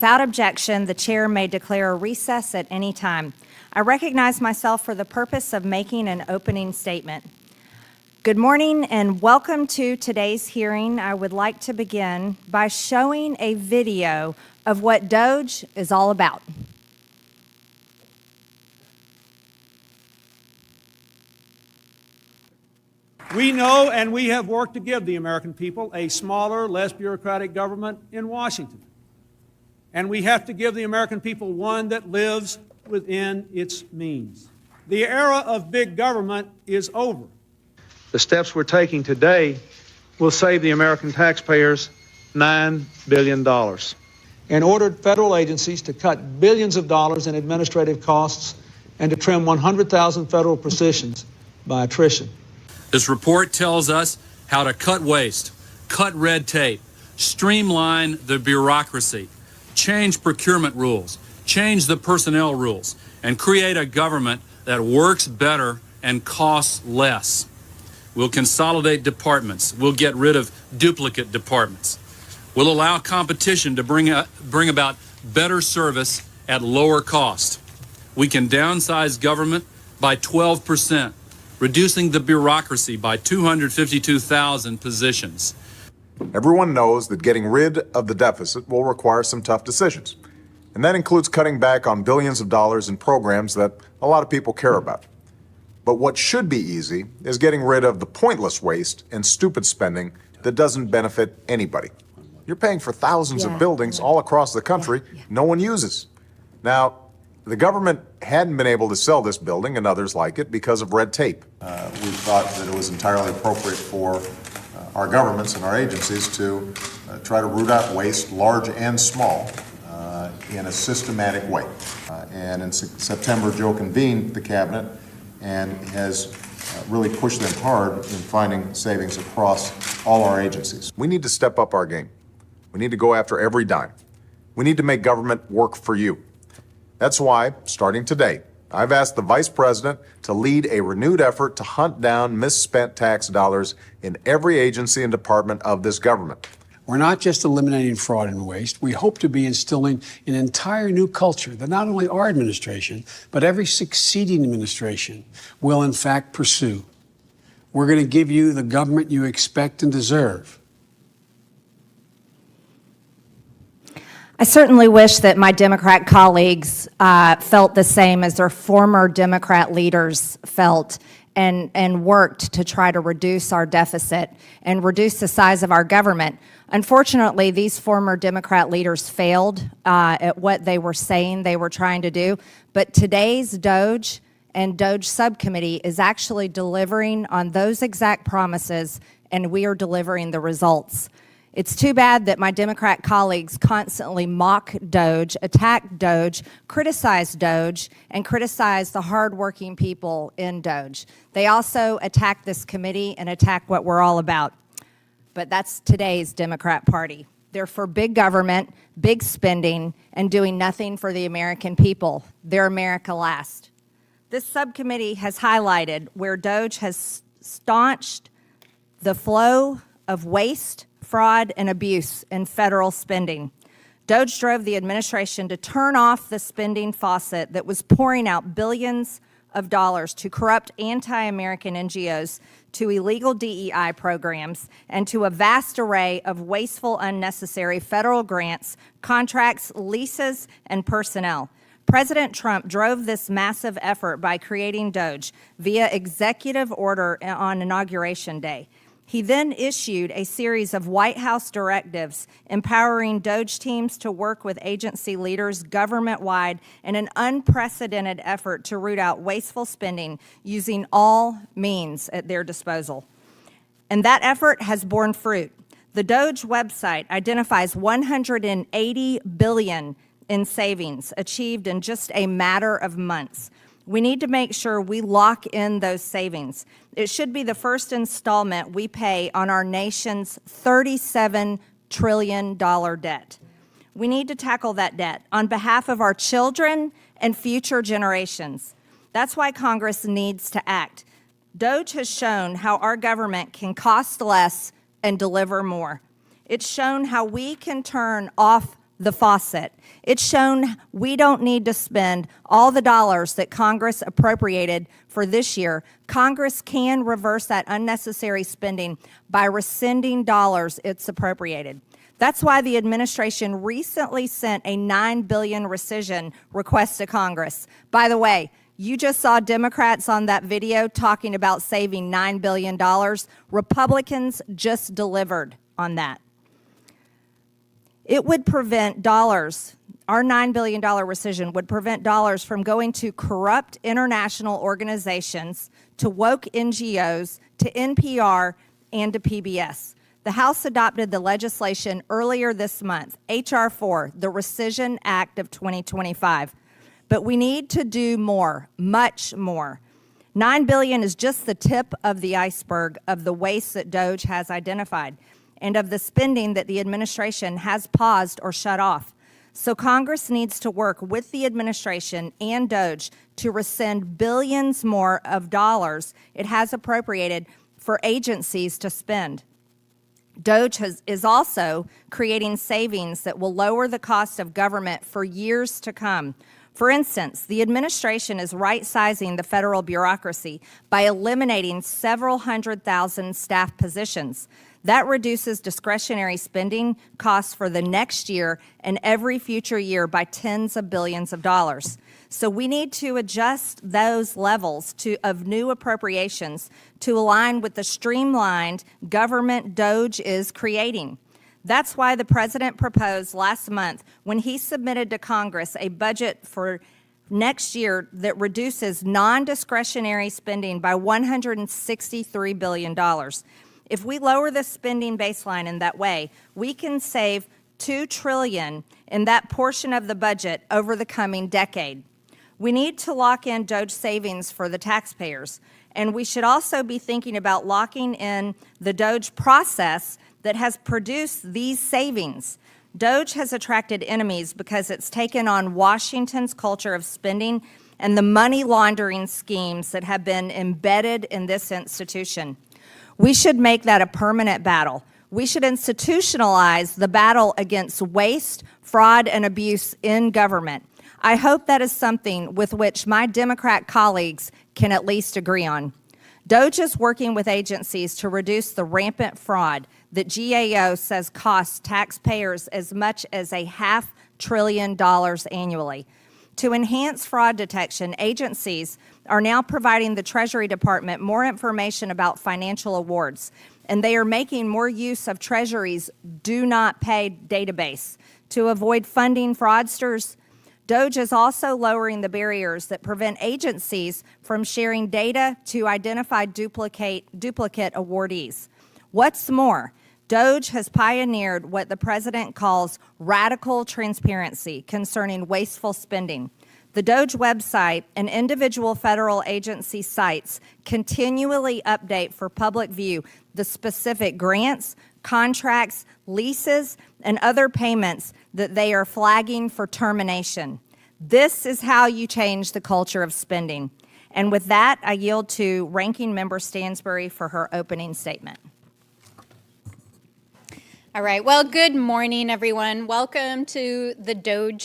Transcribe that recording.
Without objection, the chair may declare a recess at any time. I recognize myself for the purpose of making an opening statement. Good morning and welcome to today's hearing. I would like to begin by showing a video of what Doge is all about. We know and we have worked to give the American people a smaller, less bureaucratic government in Washington. And we have to give the American people one that lives within its means. The era of big government is over. The steps we're taking today will save the American taxpayers $9 billion and ordered federal agencies to cut billions of dollars in administrative costs and to trim 100,000 federal positions by attrition. This report tells us how to cut waste, cut red tape, streamline the bureaucracy, change procurement rules, change the personnel rules, and create a government that works better and costs less. We'll consolidate departments. We'll get rid of duplicate departments. We'll allow competition to bring about better service at lower cost. We can downsize government by 12%, reducing the bureaucracy by 252,000 positions. Everyone knows that getting rid of the deficit will require some tough decisions. And that includes cutting back on billions of dollars in programs that a lot of people care about. But what should be easy is getting rid of the pointless waste and stupid spending that doesn't benefit anybody. You're paying for thousands of buildings all across the country no one uses. Now, the government hadn't been able to sell this building and others like it because of red tape. We thought that it was entirely appropriate for our governments and our agencies to try to root out waste, large and small, in a systematic way. And in September, Joe convened the cabinet and has really pushed them hard in finding savings across all our agencies. We need to step up our game. We need to go after every dime. We need to make government work for you. That's why, starting today, I've asked the Vice President to lead a renewed effort to hunt down misspent tax dollars in every agency and department of this government. We're not just eliminating fraud and waste. We hope to be instilling an entire new culture that not only our administration, but every succeeding administration will in fact pursue. We're going to give you the government you expect and deserve. I certainly wish that my Democrat colleagues felt the same as their former Democrat leaders felt and worked to try to reduce our deficit and reduce the size of our government. Unfortunately, these former Democrat leaders failed at what they were saying they were trying to do. But today's Doge and Doge subcommittee is actually delivering on those exact promises, and we are delivering the results. It's too bad that my Democrat colleagues constantly mock Doge, attack Doge, criticize Doge, and criticize the hardworking people in Doge. They also attack this committee and attack what we're all about. But that's today's Democrat Party. They're for big government, big spending, and doing nothing for the American people. They're America last. This subcommittee has highlighted where Doge has staunched the flow of waste, fraud, and abuse in federal spending. Doge drove the administration to turn off the spending faucet that was pouring out billions of dollars to corrupt anti-American NGOs, to illegal DEI programs, and to a vast array of wasteful, unnecessary federal grants, contracts, leases, and personnel. President Trump drove this massive effort by creating Doge via executive order on Inauguration Day. He then issued a series of White House directives empowering Doge teams to work with agency leaders government-wide in an unprecedented effort to root out wasteful spending using all means at their disposal. And that effort has borne fruit. The Doge website identifies $180 billion in savings achieved in just a matter of months. We need to make sure we lock in those savings. It should be the first installment we pay on our nation's $37 trillion debt. We need to tackle that debt on behalf of our children and future generations. That's why Congress needs to act. Doge has shown how our government can cost less and deliver more. It's shown how we can turn off the faucet. It's shown we don't need to spend all the dollars that Congress appropriated for this year. Congress can reverse that unnecessary spending by rescinding dollars it's appropriated. That's why the administration recently sent a $9 billion rescission request to Congress. By the way, you just saw Democrats on that video talking about saving $9 billion. Republicans just delivered on that. It would prevent dollars, our $9 billion rescission would prevent dollars from going to corrupt international organizations, to woke NGOs, to NPR, and to PBS. The House adopted the legislation earlier this month, H.R. 4, the Rescission Act of 2025. But we need to do more, much more. $9 billion is just the tip of the iceberg of the waste that Doge has identified and of the spending that the administration has paused or shut off. So Congress needs to work with the administration and Doge to rescind billions more of dollars it has appropriated for agencies to spend. Doge is also creating savings that will lower the cost of government for years to come. For instance, the administration is right-sizing the federal bureaucracy by eliminating several 100,000 staff positions. That reduces discretionary spending costs for the next year and every future year by tens of billions of dollars. So we need to adjust those levels of new appropriations to align with the streamlined government Doge is creating. That's why the president proposed last month, when he submitted to Congress a budget for next year that reduces non-discretionary spending by $163 billion. If we lower the spending baseline in that way, we can save $2 trillion in that portion of the budget over the coming decade. We need to lock in Doge savings for the taxpayers, and we should also be thinking about locking in the Doge process that has produced these savings. Doge has attracted enemies because it's taken on Washington's culture of spending and the money laundering schemes that have been embedded in this institution. We should make that a permanent battle. We should institutionalize the battle against waste, fraud, and abuse in government. I hope that is something with which my Democrat colleagues can at least agree on. Doge is working with agencies to reduce the rampant fraud that GAO says costs taxpayers as much as $500 billion annually. To enhance fraud detection, agencies are now providing the Treasury Department more information about financial awards, and they are making more use of Treasury's Do Not Pay database to avoid funding fraudsters. Doge is also lowering the barriers that prevent agencies from sharing data to identify duplicate awardees. What's more, Doge has pioneered what the president calls radical transparency concerning wasteful spending. The Doge website and individual federal agency sites continually update for public view the specific grants, contracts, leases, and other payments that they are flagging for termination. This is how you change the culture of spending. And with that, I yield to Ranking Member Stansbury for her opening statement. All right. Well, good morning, everyone. Welcome to the Doge